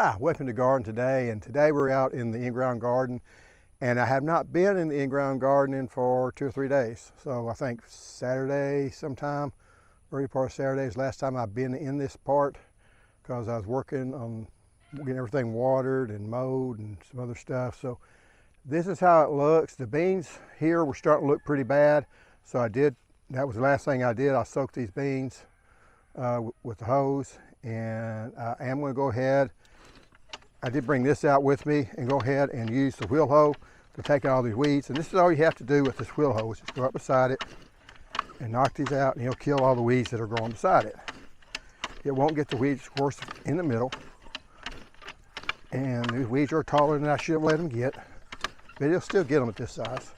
Hi, welcome to Garden Today, and today we're out in the Inground garden, and I have not been in the Inground garden for 2 or 3 days. So I think Saturday sometime, early part of Saturday is the last time I've been in this part because I was working on getting everything watered and mowed and some other stuff. So this is how it looks. The beans here were starting to look pretty bad, so that was the last thing I did. I soaked these beans with the hose, and I am going to go ahead. I did bring this out with me and go ahead and use the wheel hoe to take out all these weeds. And this is all you have to do with this wheel hoe, is just go up beside it and knock these out, and you'll kill all the weeds that are growing beside it. It won't get the weeds, of course, in the middle. And these weeds are taller than I should have let them get, but it'll still get them at this size.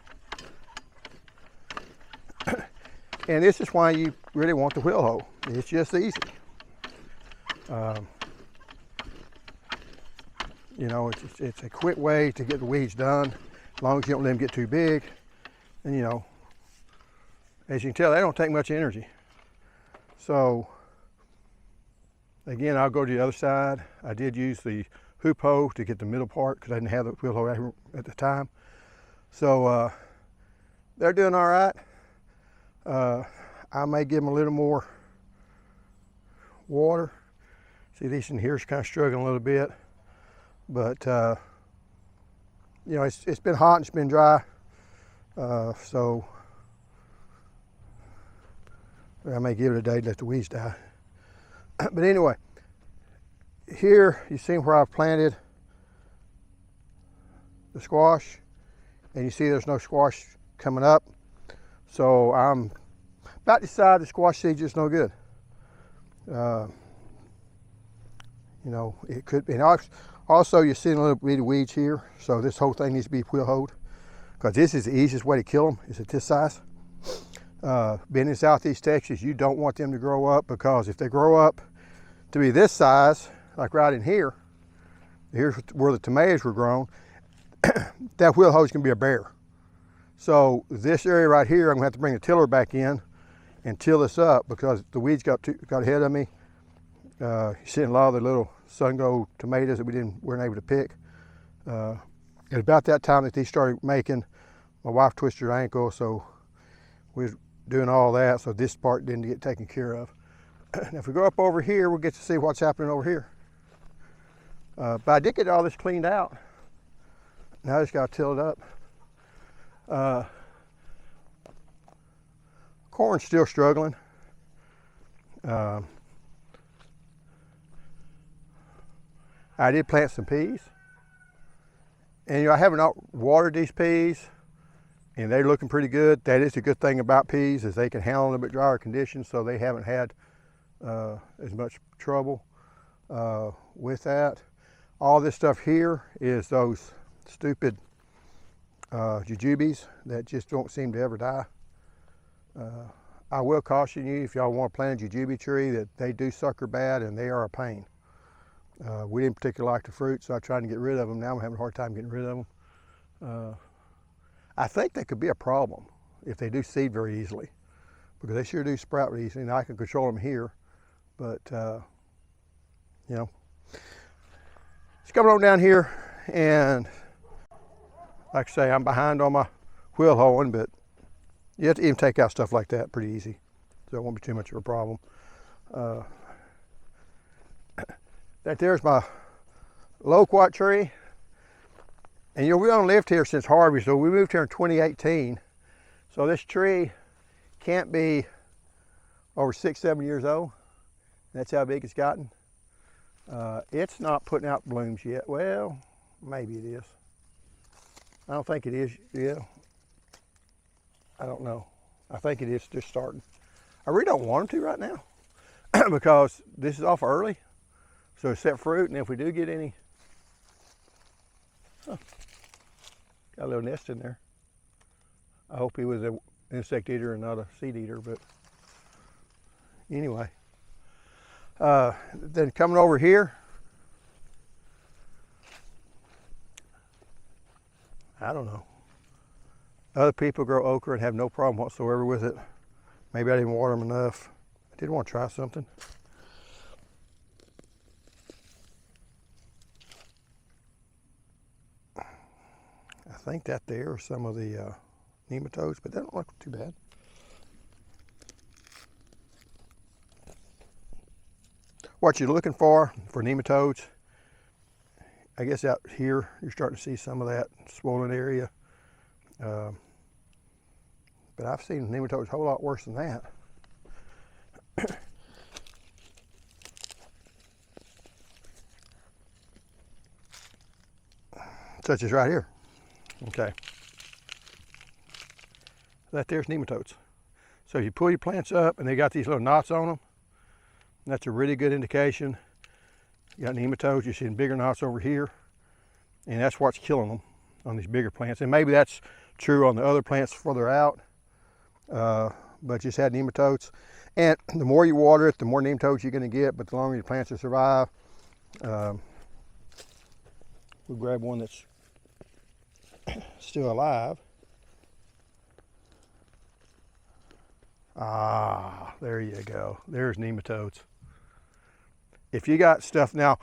And this is why you really want the wheel hoe. It's just easy. You know, it's a quick way to get the weeds done, as long as you don't let them get too big. And you know, as you can tell, they don't take much energy. So again, I'll go to the other side. I did use the hoop hoe to get the middle part because I didn't have the wheel hoe at the time. So they're doing all right. I may give them a little more water. See, these in here is kind of struggling a little bit. But you know, it's been hot and it's been dry, so I may give it a day to let the weeds die. But anyway, here you see where I've planted the squash, and you see there's no squash coming up, so I'm about to decide the squash seed's just no good. You know, it could be. And also, you're seeing a little bit of weeds here, so this whole thing needs to be wheel hoed, because this is the easiest way to kill them, is at this size. Being in Southeast Texas, you don't want them to grow up, because if they grow up to be this size, like right in here, here's where the tomatoes were grown, that wheel hoe is going to be a bear. So this area right here, I'm going to have to bring the tiller back in and till this up, because the weeds got ahead of me. You're seeing a lot of the little sun-go tomatoes that we weren't able to pick. At about that time that these started making, my wife twisted her ankle, so we was doing all that, so this part didn't get taken care of. Now if we go up over here, we'll get to see what's happening over here. But I did get all this cleaned out. Now I just got to till it up. Corn's still struggling. I did plant some peas, and you know, I haven't watered these peas, and they're looking pretty good. That is a good thing about peas, is they can handle a little bit drier conditions, so they haven't had as much trouble with that. All this stuff here is those stupid jujubes that just don't seem to ever die. I will caution you, if y'all want to plant a jujube tree, that they do sucker bad and they are a pain. We didn't particularly like the fruit, so I tried to get rid of them. Now I'm having a hard time getting rid of them. I think they could be a problem if they do seed very easily, because they sure do sprout really easily. Now I can control them here, but you know, it's coming on down here, and like I say, I'm behind on my wheel hoeing, but you have to even take out stuff like that pretty easy, so it won't be too much of a problem. That there's my loquat tree. And you know, we only lived here since Harvey, so we moved here in 2018. So this tree can't be over 6-7 years old. That's how big it's gotten. It's not putting out blooms yet. Well, maybe it is. I don't think it is. Yeah. I don't know. I think it is just starting. I really don't want them to right now because this is off early. So it's set fruit, and if we do get any, got a little nest in there. I hope he was an insect eater and not a seed eater, but anyway. Then coming over here, I don't know. Other people grow okra and have no problem whatsoever with it. Maybe I didn't water them enough. I did want to try something. think that there are some of the nematodes, but they don't look too bad. What you're looking for nematodes, I guess out here you're starting to see some of that swollen area. But I've seen nematodes a whole lot worse than that. Such as right here. Okay. That there's nematodes. So if you pull your plants up and they got these little knots on them, that's a really good indication. You got nematodes, you're seeing bigger knots over here, and that's what's killing them on these bigger plants. And maybe that's true on the other plants further out, but just had nematodes. And the more you water it, the more nematodes you're gonna get, but the longer your plants will survive. We'll grab one that's still alive. Ah, there you go. There's nematodes. If you got stuff, now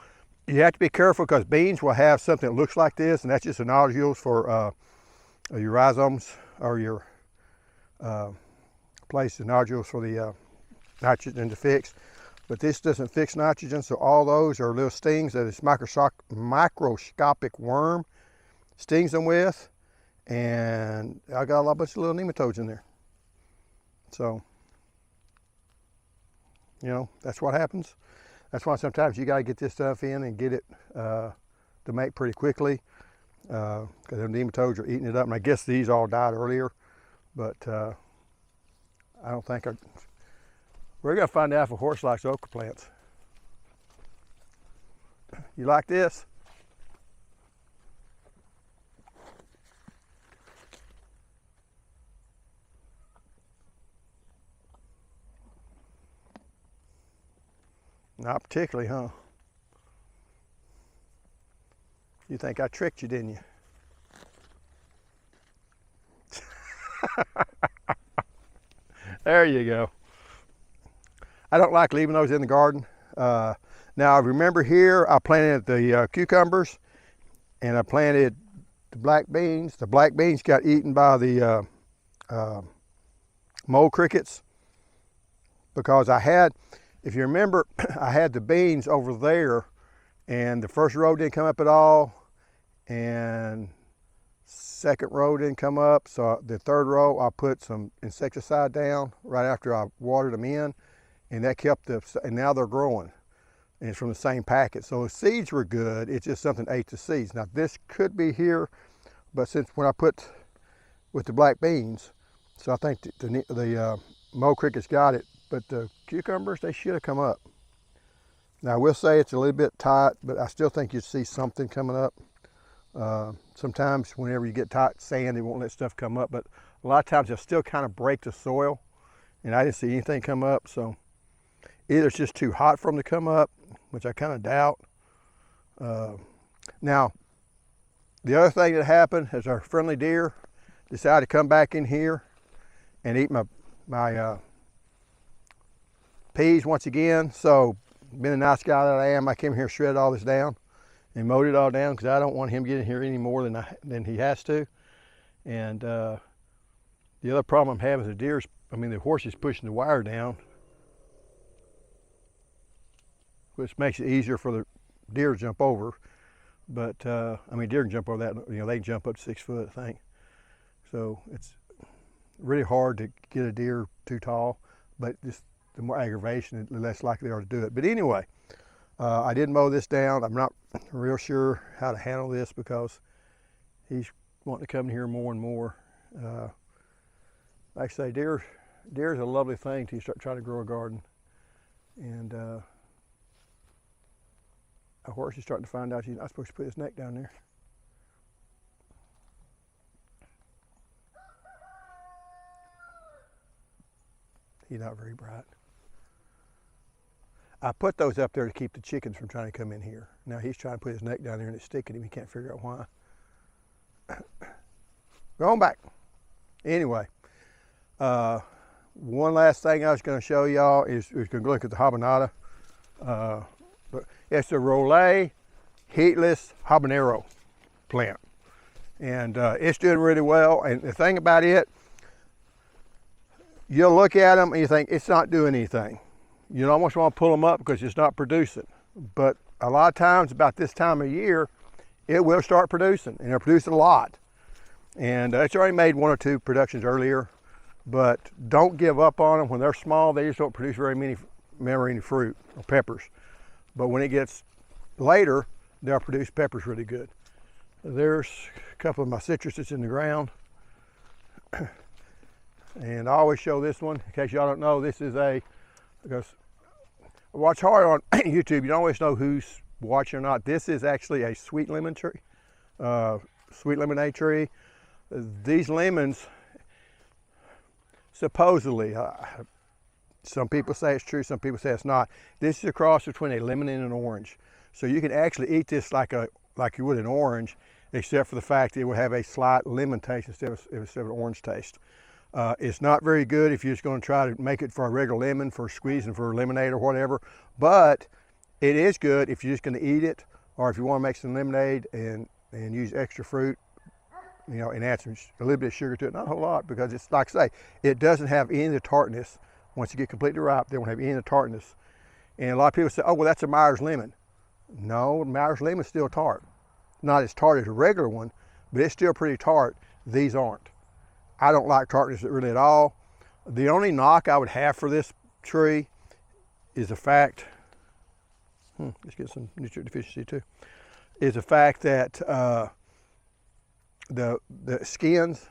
you have to be careful because beans will have something that looks like this, and that's just the nodules for your rhizomes or your place, the nodules for the nitrogen to fix. But this doesn't fix nitrogen, so all those are little stings that this microscopic worm stings them with, and I got a bunch of little nematodes in there. So, you know, that's what happens. That's why sometimes you got to get this stuff in and get it to make pretty quickly, because them nematodes are eating it up. And I guess these all died earlier, but I don't think we're going to find out if a horse likes okra plants. You like this? Not particularly, huh? You think I tricked you, didn't you? There you go. I don't like leaving those in the garden. Now, I remember here I planted the cucumbers, and I planted the black beans. The black beans got eaten by the mole crickets because I had, if you remember, I had the beans over there, and the first row didn't come up at all, and second row didn't come up. So the third row, I put some insecticide down right after I watered them in, and that kept and now they're growing, and it's from the same packet. So the seeds were good, it's just something ate the seeds. Now this could be here, but since when I put with the black beans, so I think the mole crickets got it. But the cucumbers, they should have come up. Now I will say it's a little bit tight, but I still think you'd see something coming up. Sometimes whenever you get tight sand, they won't let stuff come up, but a lot of times they'll still kind of break the soil, and I didn't see anything come up. So either it's just too hot for them to come up, which I kind of doubt. Now, the other thing that happened is our friendly deer decided to come back in here and eat my peas once again. So being a nice guy that I am, I came here and shredded all this down and mowed it all down because I don't want him getting here any more than he has to. And the other problem I'm having is the horse is pushing the wire down, which makes it easier for the deer to jump over. But deer can jump over that, they can jump up to 6 foot, I think. So it's really hard to get a deer too tall, but just the more aggravation, the less likely they are to do it. But anyway, I did mow this down. I'm not real sure how to handle this because he's wanting to come here more and more. Like I say, deer is a lovely thing till you start trying to grow a garden. And a horse is starting to find out he's not supposed to put his neck down there. He's not very bright. I put those up there to keep the chickens from trying to come in here. Now he's trying to put his neck down there and it's sticking him. He can't figure out why. Going back. Anyway, one last thing I was going to show y'all is we're going to look at the habanada. It's a Rollet heatless habanero plant. And it's doing really well. And the thing about it, you'll look at them and you think it's not doing anything. You almost want to pull them up because it's not producing. But a lot of times about this time of year, it will start producing, and it'll produce a lot. And it's already made 1 or 2 productions earlier, but don't give up on them. When they're small, they just don't produce very many fruit or peppers. But when it gets later, they'll produce peppers really good. There's a couple of my citruses in the ground. And I always show this one, in case y'all don't know, this is because I watch hard on YouTube, you don't always know who's watching or not. This is actually a sweet lemon tree, sweet lemonade tree. These lemons, supposedly, some people say it's true, some people say it's not. This is a cross between a lemon and an orange. So you can actually eat this like you would an orange, except for the fact that it will have a slight lemon taste instead of an orange taste. It's not very good if you're just going to try to make it for a regular lemon, for squeezing for lemonade or whatever, but it is good if you're just going to eat it, or if you want to make some lemonade and use extra fruit, you know, and add a little bit of sugar to it. Not a whole lot, because it's like I say, it doesn't have any of the tartness. Once you get completely ripe, they won't have any of the tartness. And a lot of people say, oh, well, that's a Myers lemon. No, Myers lemon is still tart. Not as tart as a regular one, but it's still pretty tart. These aren't. I don't like tartness really at all. The only knock I would have for this tree is the fact, let's get some nutrient deficiency too, is the fact that the skins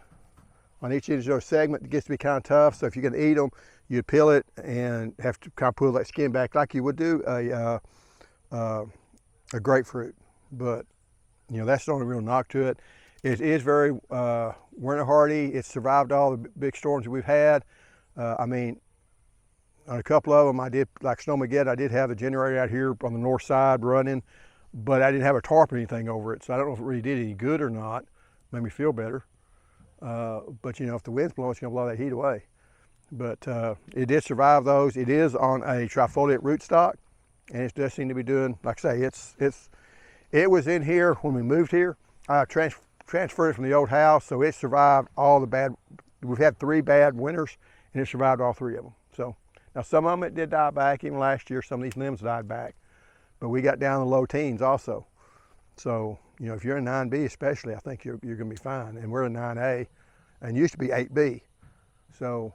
on each individual segment gets to be kind of tough. So if you're going to eat them, you peel it and have to kind of pull that skin back like you would do a grapefruit. But you know, that's the only real knock to it. It is very winter hardy. It's survived all the big storms that we've had. I mean, on a couple of them, I did, like Snowmageddon, I did have the generator out here on the north side running, but I didn't have a tarp or anything over it. So I don't know if it really did any good or not. Made me feel better. But you know, if the wind's blowing, it's gonna blow that heat away. But it did survive those. It is on a trifoliate rootstock, and it does seem to be doing, like I say, it was in here when we moved here. I transferred it from the old house, so it survived all the bad. We've had 3 bad winters, and it survived all 3 of them. So now some of them it did die back. Even last year, some of these limbs died back, but we got down in the low teens also. So you know, if you're in 9B especially, I think you're going to be fine. And we're in 9A, and used to be 8B. So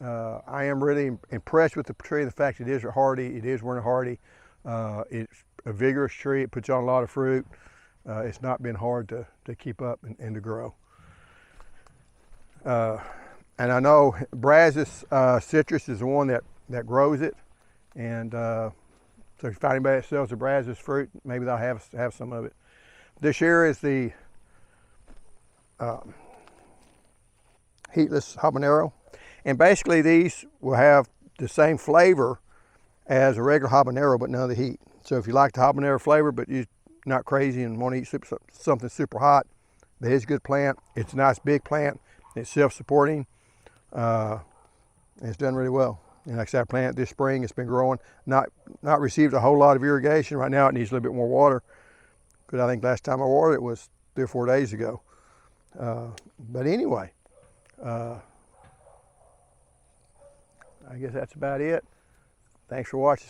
I am really impressed with the tree. The fact it is hardy, it is winter hardy. It's a vigorous tree. It puts on a lot of fruit. It's not been hard to keep up and to grow. And I know Brazos citrus is the one that grows it. And so if you find anybody that sells the Brazos fruit, maybe they'll have some of it. This here is the heatless habanero. And basically these will have the same flavor as a regular habanero, but none of the heat. So if you like the habanero flavor, but you're not crazy and want to eat something super hot, that is a good plant. It's a nice big plant. It's self-supporting. And it's done really well. And like I said, I planted this spring. It's been growing. Not received a whole lot of irrigation. Right now it needs a little bit more water, because I think last time I watered it was 3 or 4 days ago. But anyway, I guess that's about it. Thanks for watching.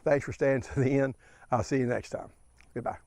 Thanks for staying to the end. I'll see you next time. Goodbye.